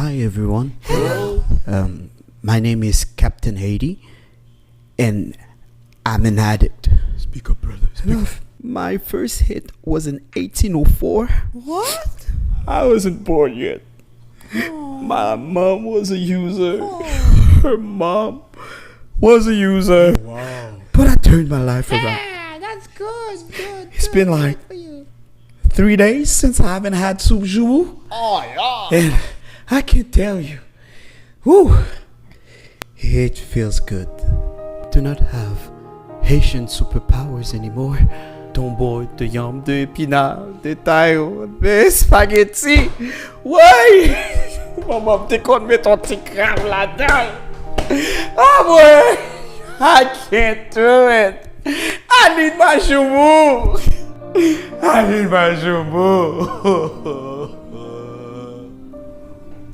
Hi everyone. My name is Captain Haiti, and I'm an addict. Speak up, brother. Speak up. My first hit was in 1804. What? I wasn't born yet. My mom was a user. Her mom was a user. Wow. But I turned my life around. Yeah, that's good. Good. It's been like Good for you. 3 days since I haven't had soup Joumou. Oh yeah. And I can tell you, whew, it feels good to not have Haitian superpowers anymore. Tomboy, de yam, de épinards, de taille, de spaghetti. Ouais! Maman, t'es con met ton petit crabe là-dedans. Ah ouais! I can't do it. I need my Joumou. I need my Joumou.